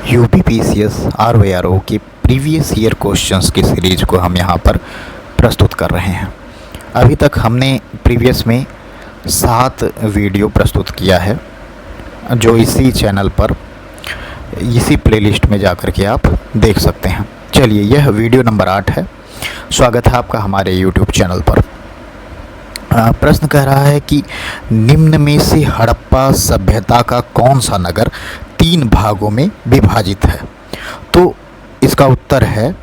UPPCS RORO के previous year questions की series को हम यहाँ पर प्रस्तुत कर रहे हैं। अभी तक हमने प्रीवियस में 7 वीडियो प्रस्तुत किया है, जो इसी चैनल पर इसी प्लेलिस्ट में जाकर के आप देख सकते हैं। चलिए, यह वीडियो नंबर 8 है। स्वागत है आपका हमारे यूट्यूब चैनल पर। प्रश्न कह रहा है कि निम्न में से हड़प्पा सभ्यता का कौन सा नगर 3 भागों में विभाजित है? तो इसका उत्तर है,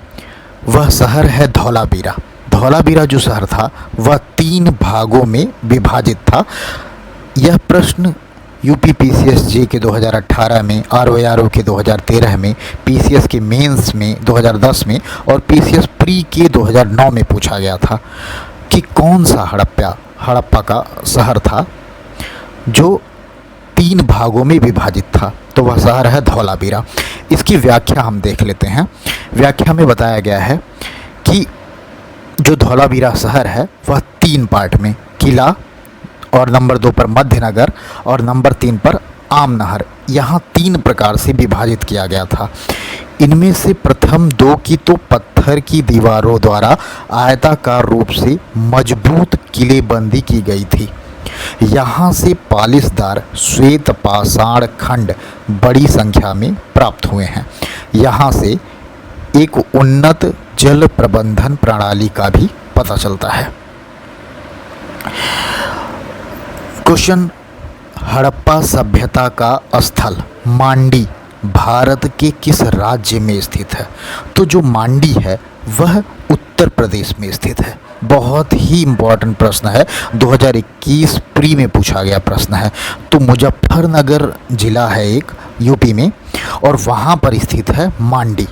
वह शहर है धौलावीरा। धौलावीरा जो शहर था वह 3 भागों में विभाजित था। यह प्रश्न यूपीपीसीएस जे के 2018 में, आरओआरओ के 2013 में, पीसीएस के मेंस में 2010 में और पीसीएस प्री के 2009 में पूछा गया था कि कौन सा हड़प्पा का शहर था जो 3 भागों में विभाजित था। तो वह शहर है धौलावीरा। इसकी व्याख्या हम देख लेते हैं। व्याख्या में बताया गया है कि जो धौलावीरा शहर है वह 3 पार्ट में, किला और नंबर 2 पर मध्यनगर और नंबर 3 पर आमनहर, यहाँ 3 प्रकार से विभाजित किया गया था। इनमें से प्रथम 2 की तो पत्थर की दीवारों द्वारा आयताकार रूप से मजबूत किलेबंदी की गई थी। यहाँ से पालिशदार श्वेत पाषाण खंड बड़ी संख्या में प्राप्त हुए हैं। यहाँ से एक उन्नत जल प्रबंधन प्रणाली का भी पता चलता है। क्वेश्चन, हड़प्पा सभ्यता का स्थल मांडी भारत के किस राज्य में स्थित है? तो जो मांडी है वह उत्तर प्रदेश में स्थित है। बहुत ही इम्पोर्टेंट प्रश्न है, 2021 प्री में पूछा गया प्रश्न है। तो मुजफ्फरनगर जिला है एक यूपी में, और वहाँ पर स्थित है मांडी।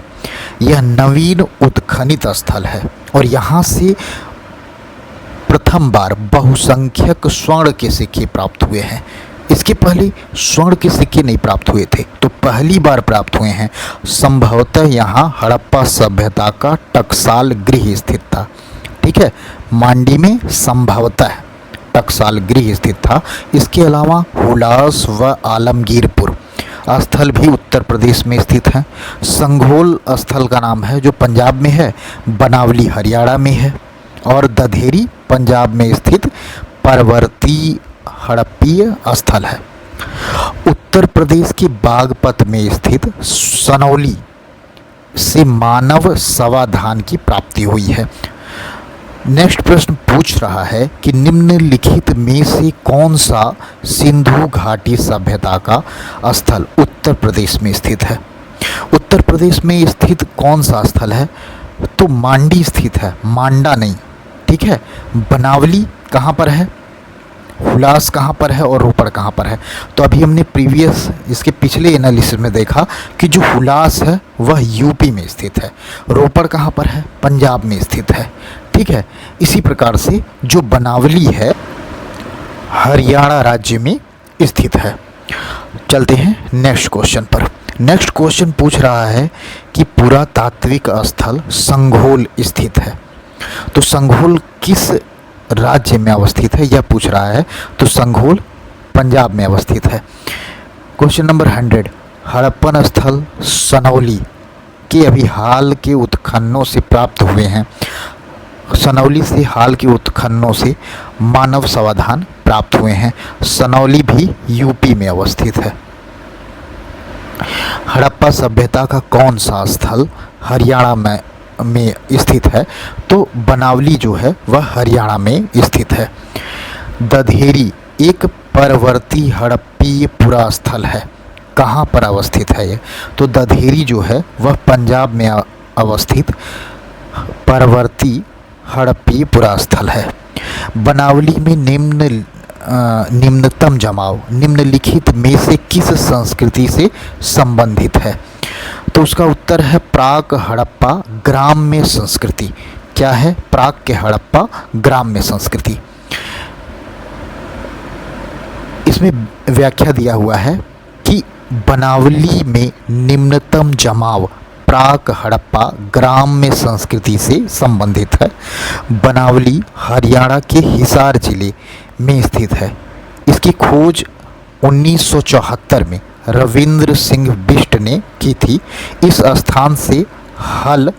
यह नवीन उत्खनित स्थल है और यहाँ से प्रथम बार बहुसंख्यक स्वर्ण के सिक्के प्राप्त हुए हैं। इसके पहले स्वर्ण के सिक्के नहीं प्राप्त हुए थे, तो पहली बार प्राप्त हुए हैं। संभवतः यहाँ हड़प्पा सभ्यता का टकसाल गृह स्थित था। ठीक है, मांडी में संभवतः टकसाल गृह स्थित था। इसके अलावा हुलास व आलमगीरपुर स्थल भी उत्तर प्रदेश में स्थित है। संघोल स्थल का नाम है जो पंजाब में है, बनावली हरियाणा में है, और दधेरी पंजाब में स्थित परवर्ती हड़प्पीय स्थल है। उत्तर प्रदेश के बागपत में स्थित सनौली से मानव समाधान की प्राप्ति हुई है। नेक्स्ट प्रश्न पूछ रहा है कि निम्नलिखित में से कौन सा सिंधु घाटी सभ्यता का स्थल उत्तर प्रदेश में स्थित है? उत्तर प्रदेश में स्थित कौन सा स्थल है? तो मांडी स्थित है, मांडा नहीं। ठीक है, बनावली कहाँ पर है, हुलास कहाँ पर है और रोपड़ कहाँ पर है? तो अभी हमने प्रीवियस इसके पिछले एनालिसिस में देखा कि जो हुलास है वह यूपी में स्थित है, रोपड़ कहाँ पर है, पंजाब में स्थित है। ठीक है, इसी प्रकार से जो बनावली है हरियाणा राज्य में स्थित है। चलते हैं नेक्स्ट क्वेश्चन पर। नेक्स्ट क्वेश्चन पूछ रहा है कि पुरातात्विक स्थल संघोल स्थित है। तो संघोल किस राज्य में अवस्थित है, यह पूछ रहा है। तो संघोल पंजाब में अवस्थित है। क्वेश्चन नंबर 100, हड़प्पन स्थल सनौली के अभी हाल के उत्खननों से प्राप्त हुए हैं। सनौली से हाल के उत्खननों से मानव समाधान प्राप्त हुए हैं। सनौली भी यूपी में अवस्थित है। हड़प्पा सभ्यता का कौन सा स्थल हरियाणा में स्थित है? तो बनावली जो है वह हरियाणा में स्थित है। दधेरी एक परवर्ती हड़प्पीय पुरा स्थल है। कहाँ पर अवस्थित है ये? तो दधेरी जो है वह पंजाब में अवस्थित परवर्ती हड़प्पीय पुरा स्थल है। बनावली में निम्नतम जमाव निम्नलिखित में से किस संस्कृति से संबंधित है? तो उसका उत्तर है प्राक हड़प्पा ग्राम्य संस्कृति। क्या है? प्राक के हड़प्पा ग्राम्य संस्कृति। इसमें व्याख्या दिया हुआ है कि बनावली में निम्नतम जमाव प्राक हड़प्पा ग्राम्य संस्कृति से संबंधित है। बनावली हरियाणा के हिसार जिले में स्थित है। इसकी खोज 1974 में रविंद्र सिंह बिष्ट ने की थी। इस स्थान से हल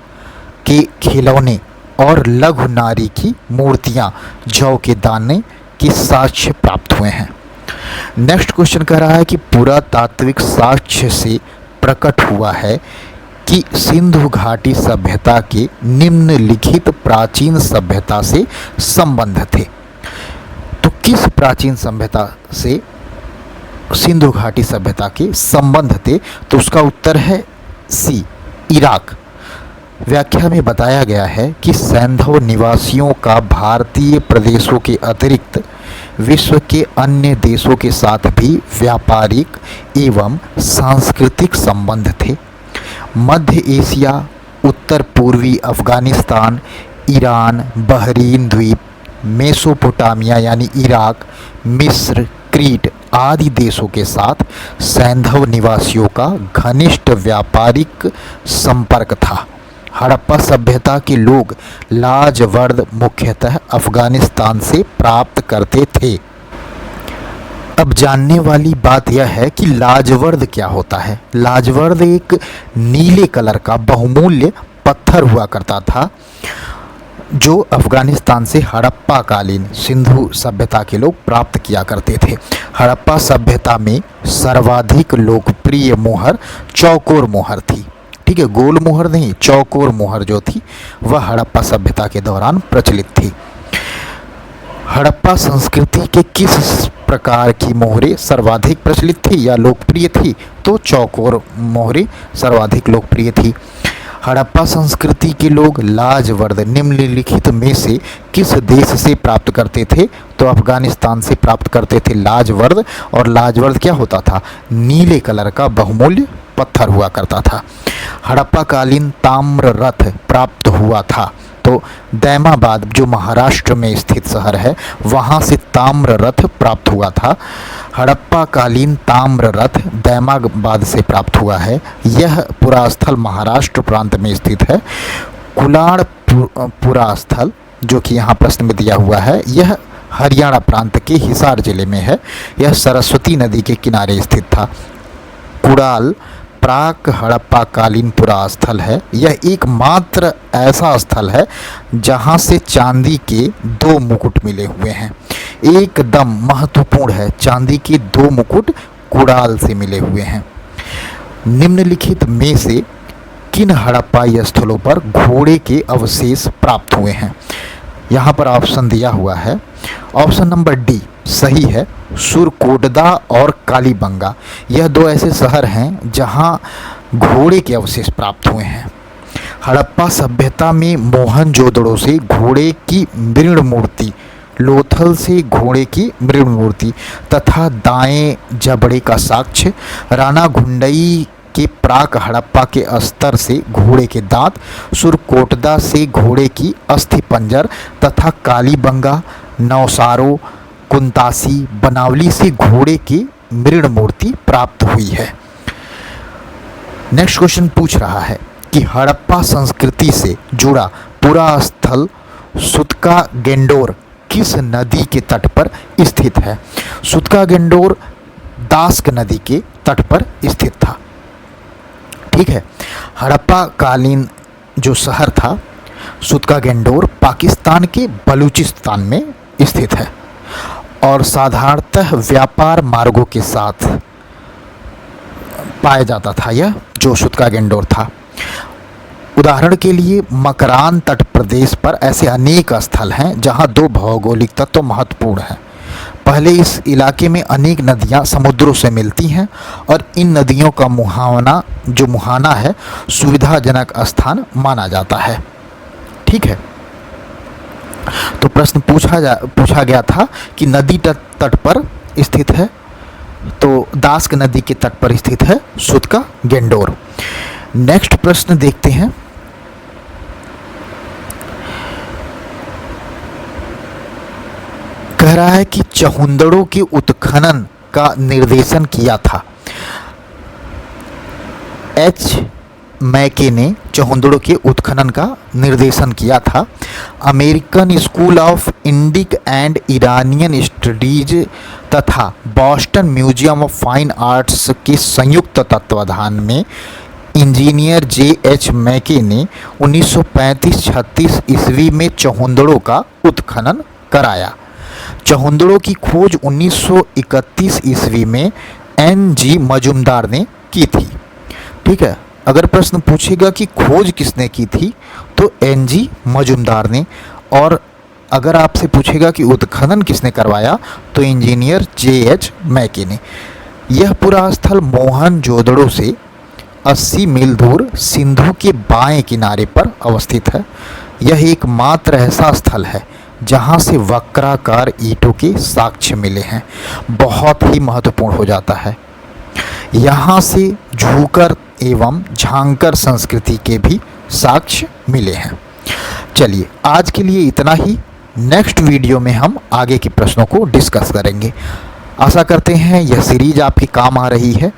के खिलौने और लघु नारी की मूर्तियां, जौ के दाने के साक्ष्य प्राप्त हुए हैं। नेक्स्ट क्वेश्चन कह रहा है कि पुरातात्विक साक्ष्य से प्रकट हुआ है कि सिंधु घाटी सभ्यता के निम्नलिखित प्राचीन सभ्यता से संबंध थे। तो किस प्राचीन सभ्यता से सिंधु घाटी सभ्यता के संबंध थे? तो उसका उत्तर है सी, इराक। व्याख्या में बताया गया है कि सैंधव निवासियों का भारतीय प्रदेशों के अतिरिक्त विश्व के अन्य देशों के साथ भी व्यापारिक एवं सांस्कृतिक संबंध थे। मध्य एशिया, उत्तर पूर्वी अफगानिस्तान, ईरान, बहरीन द्वीप, मेसोपोटामिया यानी इराक, मिस्र, क्रीट आदि देशों के साथ सैंधव निवासियों का घनिष्ठ व्यापारिक संपर्क था। हड़प्पा सभ्यता के लोग लाजवर्द मुख्यतः अफगानिस्तान से प्राप्त करते थे। अब जानने वाली बात यह है कि लाजवर्द क्या होता है। लाजवर्द एक नीले कलर का बहुमूल्य पत्थर हुआ करता था जो अफगानिस्तान से हड़प्पा कालीन सिंधु सभ्यता के लोग प्राप्त किया करते थे। हड़प्पा सभ्यता में सर्वाधिक लोकप्रिय मोहर चौकोर मोहर थी। ठीक है, गोल मोहर नहीं, चौकोर मोहर जो थी वह हड़प्पा सभ्यता के दौरान प्रचलित थी। हड़प्पा संस्कृति के किस प्रकार की मोहरें सर्वाधिक प्रचलित थी या लोकप्रिय थी? तो चौकोर मोहरें सर्वाधिक लोकप्रिय थी। हड़प्पा संस्कृति के लोग लाजवर्द निम्नलिखित में से किस देश से प्राप्त करते थे? तो अफगानिस्तान से प्राप्त करते थे लाजवर्द। और लाजवर्द क्या होता था? नीले कलर का बहुमूल्य पत्थर हुआ करता था। हड़प्पा कालीन ताम्र रथ प्राप्त हुआ था। तो दैमाबाद जो महाराष्ट्र में स्थित शहर है वहाँ से ताम्र रथ प्राप्त हुआ था। हड़प्पा कालीन ताम्र रथ दैमाबाद से प्राप्त हुआ है। यह पुरास्थल महाराष्ट्र प्रांत में स्थित है। कुलाड़ पुरास्थल जो कि यहाँ प्रश्न में दिया हुआ है यह हरियाणा प्रांत के हिसार जिले में है। यह सरस्वती नदी के किनारे स्थित था। कुड़ाल प्राक हड़प्पा कालीन पुरास्थल है। यह एकमात्र ऐसा स्थल है जहां से चांदी के 2 मुकुट मिले हुए हैं। एकदम महत्वपूर्ण है, चांदी के 2 मुकुट कुड़ाल से मिले हुए हैं। निम्नलिखित में से किन हड़प्पाई स्थलों पर घोड़े के अवशेष प्राप्त हुए हैं? यहाँ पर ऑप्शन दिया हुआ है। ऑप्शन नंबर डी सही है, सुरकोटदा और कालीबंगा। यह 2 ऐसे शहर हैं जहां घोड़े के अवशेष प्राप्त हुए हैं। हड़प्पा सभ्यता में मोहनजोदड़ो से घोड़े की मृण मूर्ति, लोथल से घोड़े की मृण मूर्ति तथा दाएं जबड़े का साक्ष्य, राणा घुंडई के प्राक हड़प्पा के स्तर से घोड़े के दांत, सुरकोटदा से घोड़े की अस्थि पंजर तथा कालीबंगा, नौसारो, कुंतासी, बनावली से घोड़े की मृण मूर्ति प्राप्त हुई है। नेक्स्ट क्वेश्चन पूछ रहा है कि हड़प्पा संस्कृति से जुड़ा पुरास्थल सुतका गेंडोर किस नदी के तट पर स्थित है? सुतका गेंडोर दास्क नदी के तट पर स्थित था। ठीक है, हड़प्पा कालीन जो शहर था सुतका गेंडोर पाकिस्तान के बलूचिस्तान में स्थित है और साधारणतः व्यापार मार्गों के साथ पाया जाता था। यह जो सुतका गेंडोर था, उदाहरण के लिए मकरान तट प्रदेश पर ऐसे अनेक स्थल हैं जहां 2 भौगोलिक तत्व महत्वपूर्ण हैं। पहले इस इलाके में अनेक नदियां समुद्रों से मिलती हैं और इन नदियों का मुहाना है सुविधाजनक स्थान माना जाता है। ठीक है, तो प्रश्न पूछा गया था कि नदी तट पर स्थित है, तो दास्क नदी के तट पर स्थित है सुतका गेंडोर। नेक्स्ट प्रश्न देखते हैं। कह रहा है कि चहुंदड़ों के उत्खनन का निर्देशन किया था। मैके ने चहुंदड़ों के उत्खनन का निर्देशन किया था। American school of Indic and Iranian studies तथा Boston museum of fine arts के संयुक्त तत्वाधान में इंजीनियर जे.एच. मैके ने 1935-36 ईस्वी में चहुंदड़ों का उत्खनन कराया। चहुंदड़ों की खोज 1931 ईस्वी में एन.जी. मजुमदार ने की थी। ठीक है, अगर प्रश्न पूछेगा कि खोज किसने की थी तो एन.जी. मजुमदार ने, और अगर आपसे पूछेगा कि उत्खनन किसने करवाया तो इंजीनियर जे.एच. मैके ने। यह पूरा स्थल मोहनजोदड़ो से 80 मील दूर सिंधु के बाएं किनारे पर अवस्थित है। यह एकमात्र ऐसा स्थल है जहां से वक्राकार ईंटों के साक्ष्य मिले हैं। बहुत ही महत्वपूर्ण हो जाता है। यहाँ से झूकर एवं झांकर संस्कृति के भी साक्ष्य मिले हैं। चलिए, आज के लिए इतना ही। नेक्स्ट वीडियो में हम आगे के प्रश्नों को डिस्कस करेंगे। आशा करते हैं यह सीरीज आपके काम आ रही है।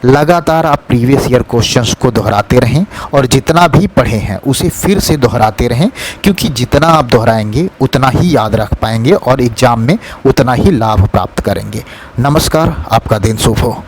लगातार आप प्रीवियस ईयर क्वेश्चंस को दोहराते रहें और जितना भी पढ़े हैं उसे फिर से दोहराते रहें, क्योंकि जितना आप दोहराएंगे उतना ही याद रख पाएंगे और एग्ज़ाम में उतना ही लाभ प्राप्त करेंगे। नमस्कार, आपका दिन शुभ हो।